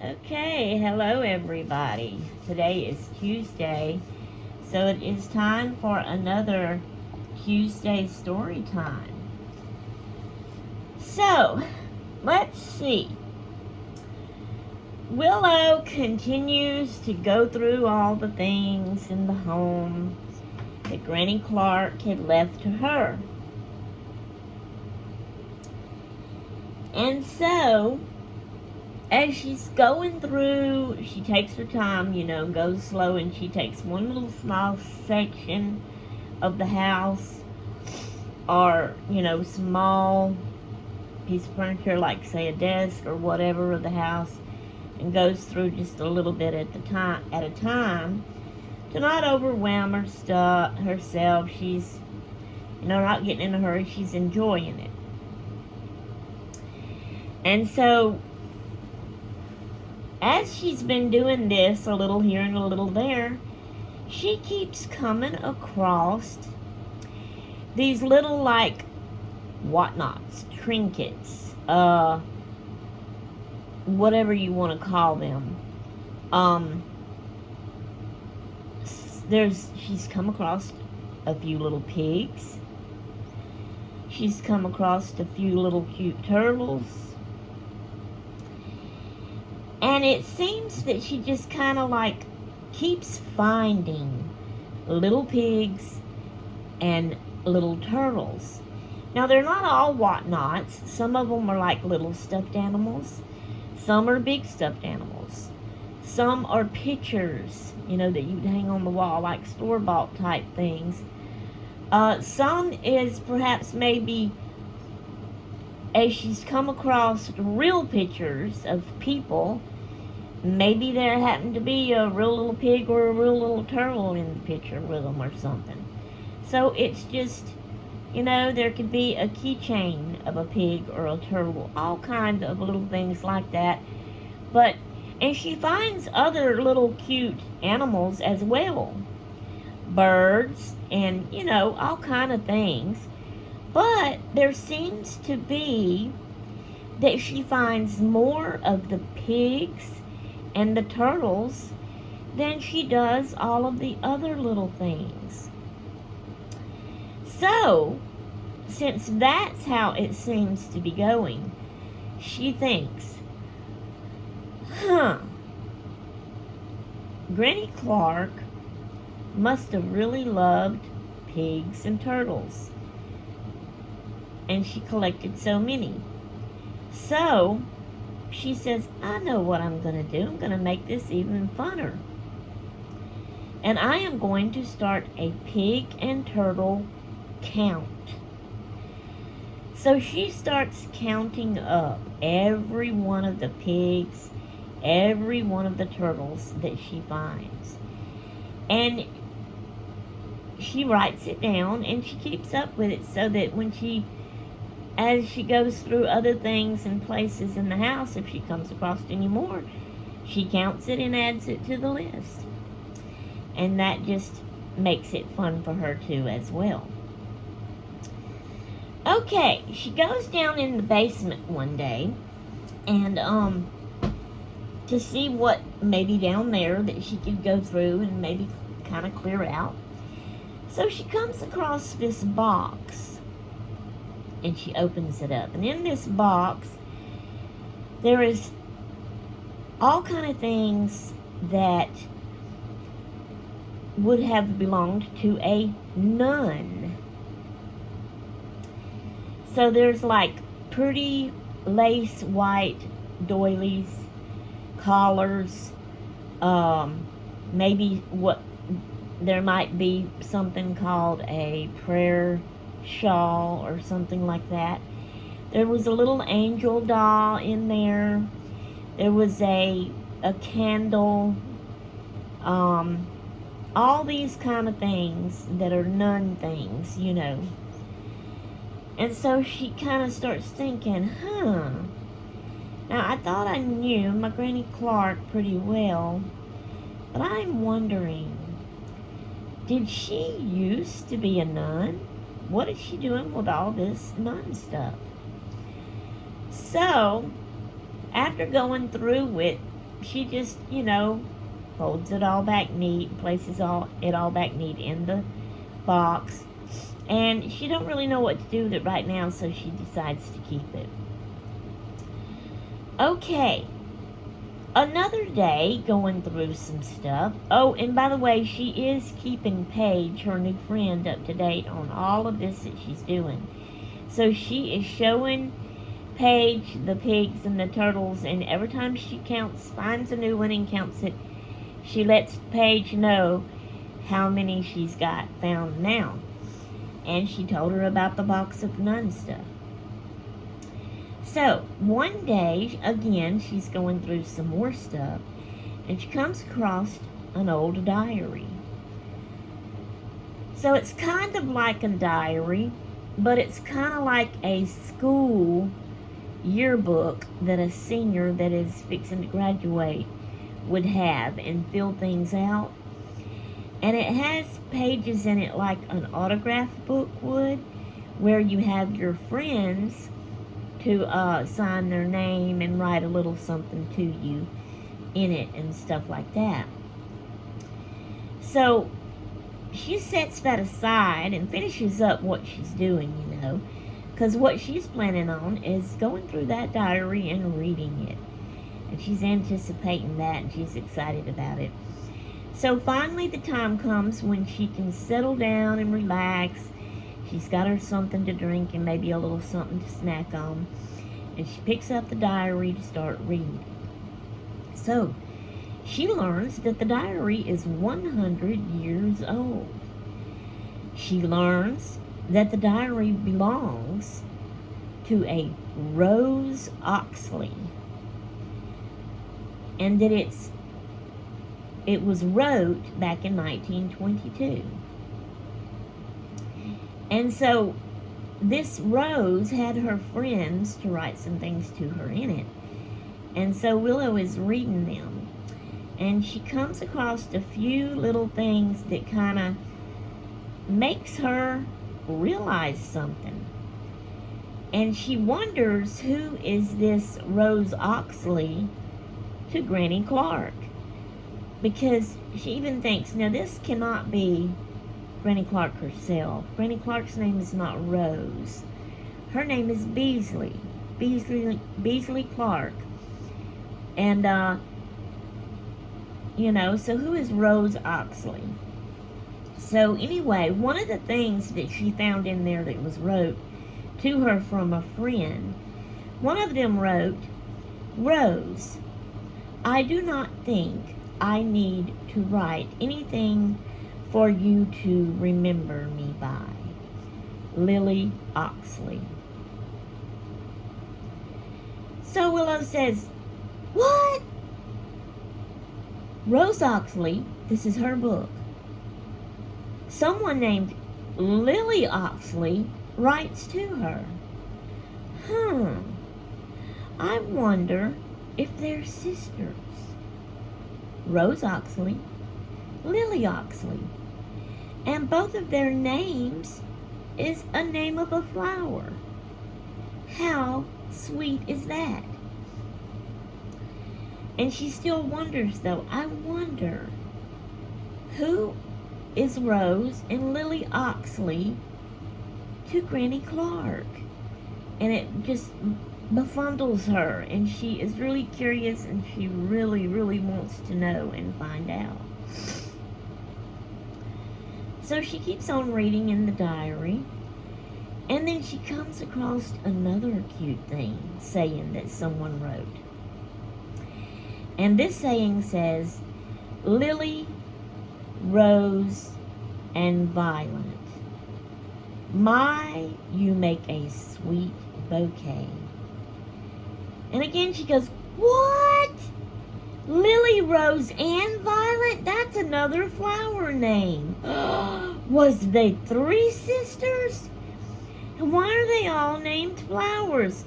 Okay, hello everybody. Today is Tuesday, so it is time for another Tuesday story time. So, let's see. Willow continues to go through all the things in the home that Granny Clark had left to her. And so, as she's going through, she takes her time, goes slow, and she takes one little small section of the house or, small piece of furniture, like, say, a desk or whatever of the house, and goes through just a little bit at a time to not overwhelm herself. She's, not getting in a hurry. She's enjoying it. And so, as she's been doing this, a little here and a little there, she keeps coming across these little, like, whatnots, trinkets, whatever you want to call them. She's come across a few little pigs. She's come across a few little cute turtles. And it seems that she just kind of like keeps finding little pigs and little turtles. Now, they're not all whatnots. Some of them are like little stuffed animals. Some are big stuffed animals. Some are pictures, that you'd hang on the wall, like store-bought type things. Some is perhaps maybe, as she's come across real pictures of people, maybe there happened to be a real little pig or a real little turtle in the picture with them or something. So it's just, there could be a keychain of a pig or a turtle, all kinds of little things like that. And she finds other little cute animals as well. Birds and, all kind of things. But there seems to be that she finds more of the pigs and the turtles than she does all of the other little things. So, since that's how it seems to be going, she thinks, Granny Clark must have really loved pigs and turtles. And she collected so many. So, she says, I know what I'm going to do. I'm going to make this even funner. And I am going to start a pig and turtle count. So she starts counting up every one of the pigs, every one of the turtles that she finds. And she writes it down and she keeps up with it so that as she goes through other things and places in the house, if she comes across any more, she counts it and adds it to the list. And that just makes it fun for her too as well. Okay, she goes down in the basement one day and to see what maybe down there that she could go through and maybe kind of clear out. So she comes across this box and she opens it up. And in this box, there is all kind of things that would have belonged to a nun. So there's like pretty lace white doilies, collars, maybe there might be something called a prayer shawl or something like that. There was a little angel doll in there. There was a candle. All these kind of things that are nun things, And so she kind of starts thinking, Now, I thought I knew my Granny Clark pretty well, but I'm wondering, did she used to be a nun? What is she doing with all this nun stuff? So, after going through with she just, folds it all back neat, places it all back neat in the box. And she don't really know what to do with it right now, so she decides to keep it. Okay. Another day, going through some stuff. Oh, and by the way, she is keeping Paige, her new friend, up to date on all of this that she's doing. So she is showing Paige the pigs and the turtles, and every time she finds a new one and counts it, she lets Paige know how many she's got found now. And she told her about the box of nun stuff. So, one day, again, she's going through some more stuff, and she comes across an old diary. So it's kind of like a diary, but it's kind of like a school yearbook that a senior that is fixing to graduate would have and fill things out. And it has pages in it like an autograph book would, where you have your friends to sign their name and write a little something to you in it and stuff like that. So she sets that aside and finishes up what she's doing, because what she's planning on is going through that diary and reading it. And she's anticipating that, and she's excited about it. So finally the time comes when she can settle down and relax. She's got her something to drink and maybe a little something to snack on. And she picks up the diary to start reading. So, she learns that the diary is 100 years old. She learns that the diary belongs to a Rose Oxley. And that it was wrote back in 1922. And so this Rose had her friends to write some things to her in it. And so Willow is reading them. And she comes across a few little things that kind of makes her realize something. And she wonders who is this Rose Oxley to Granny Clark. Because she even thinks, now this cannot be Granny Clark herself. Granny Clark's name is not Rose. Her name is Beasley Clark. And, so who is Rose Oxley? So anyway, one of the things that she found in there that was wrote to her from a friend, one of them wrote, Rose, I do not think I need to write anything for you to remember me by. Lily Oxley. So Willow says, what? Rose Oxley, this is her book. Someone named Lily Oxley writes to her. I wonder if they're sisters. Rose Oxley, Lily Oxley. And both of their names is a name of a flower. How sweet is that? And she still wonders, though. I wonder, who is Rose and Lily Oxley to Granny Clark? And it just befuddles her. And she is really curious, and she really, really wants to know and find out. So she keeps on reading in the diary. And then she comes across another cute saying that someone wrote. And this saying says, Lily, Rose, and Violet, my, you make a sweet bouquet. And again she goes, what? Lily, Rose, and Violet? That's another flower name. Was they 3 sisters? And why are they all named flowers?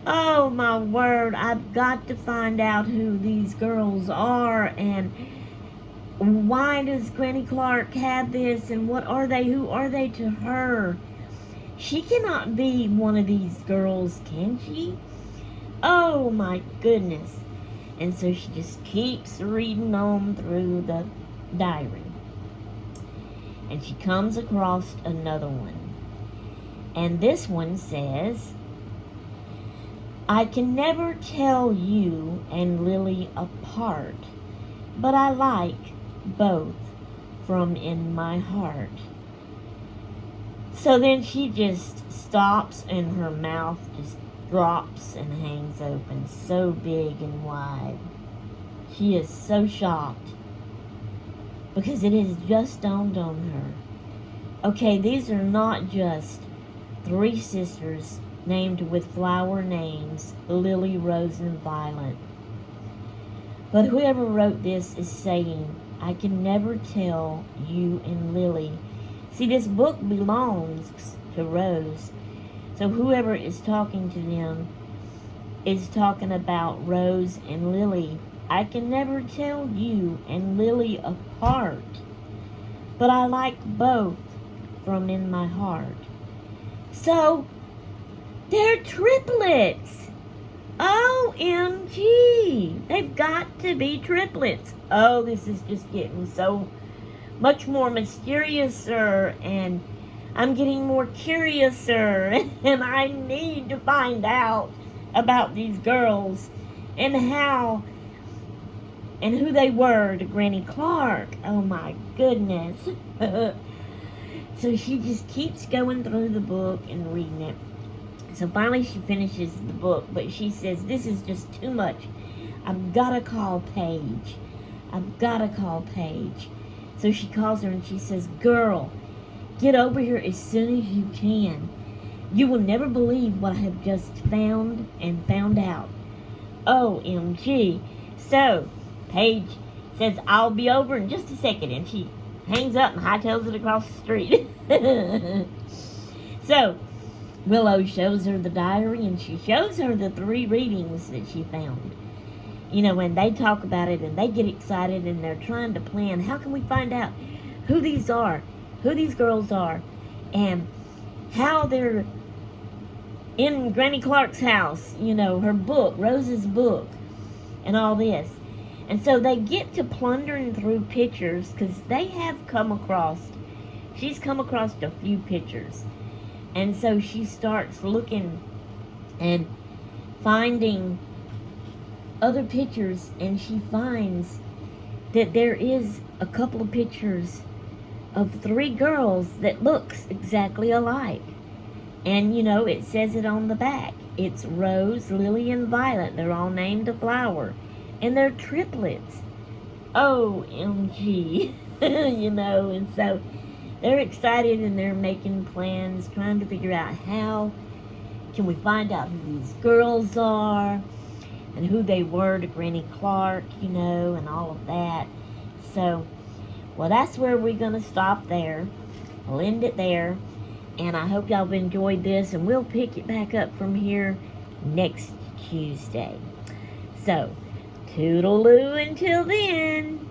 Oh my word, I've got to find out who these girls are, and why does Granny Clark have this, and what are they, who are they to her? She cannot be one of these girls, can she? Oh my goodness. And so she just keeps reading on through the diary. And she comes across another one. And this one says, I can never tell you and Lily apart, but I like both from in my heart. So then she just stops and her mouth just drops and hangs open so big and wide. She is so shocked because it has just dawned on her. Okay, these are not just 3 sisters named with flower names, Lily, Rose, and Violet. But whoever wrote this is saying, I can never tell you and Lily. See, this book belongs to Rose. So whoever is talking to them is talking about Rose and Lily. I can never tell you and Lily apart, but I like both from in my heart. So, they're triplets. OMG. They've got to be triplets. Oh, this is just getting so much more mysteriouser, and I'm getting more curiouser, and I need to find out about these girls and how and who they were to Granny Clark. Oh my goodness. So she just keeps going through the book and reading it. So finally she finishes the book, but she says, this is just too much. I've got to call Paige. I've got to call Paige. So she calls her and she says, girl, get over here as soon as you can. You will never believe what I have just found out. OMG. So Paige says, I'll be over in just a second. And she hangs up and hightails it across the street. So Willow shows her the diary, and she shows her the 3 readings that she found. You know, when they talk about it and they get excited and they're trying to plan, how can we find out who these are, who these girls are, and how they're in Granny Clark's house, you know, her book, Rose's book, and all this. And so they get to plundering through pictures, because she's come across a few pictures. And so she starts looking and finding other pictures, and she finds that there is a couple of pictures of 3 girls that looks exactly alike. And, you know, it says it on the back. It's Rose, Lily, and Violet. They're all named a flower. And they're triplets. OMG. You know, and so they're excited and they're making plans, trying to figure out how can we find out who these girls are and who they were to Granny Clark, you know, and all of that. So, well, that's where we're going to stop there. We'll end it there. And I hope y'all have enjoyed this, and we'll pick it back up from here next Tuesday. So, toodaloo until then.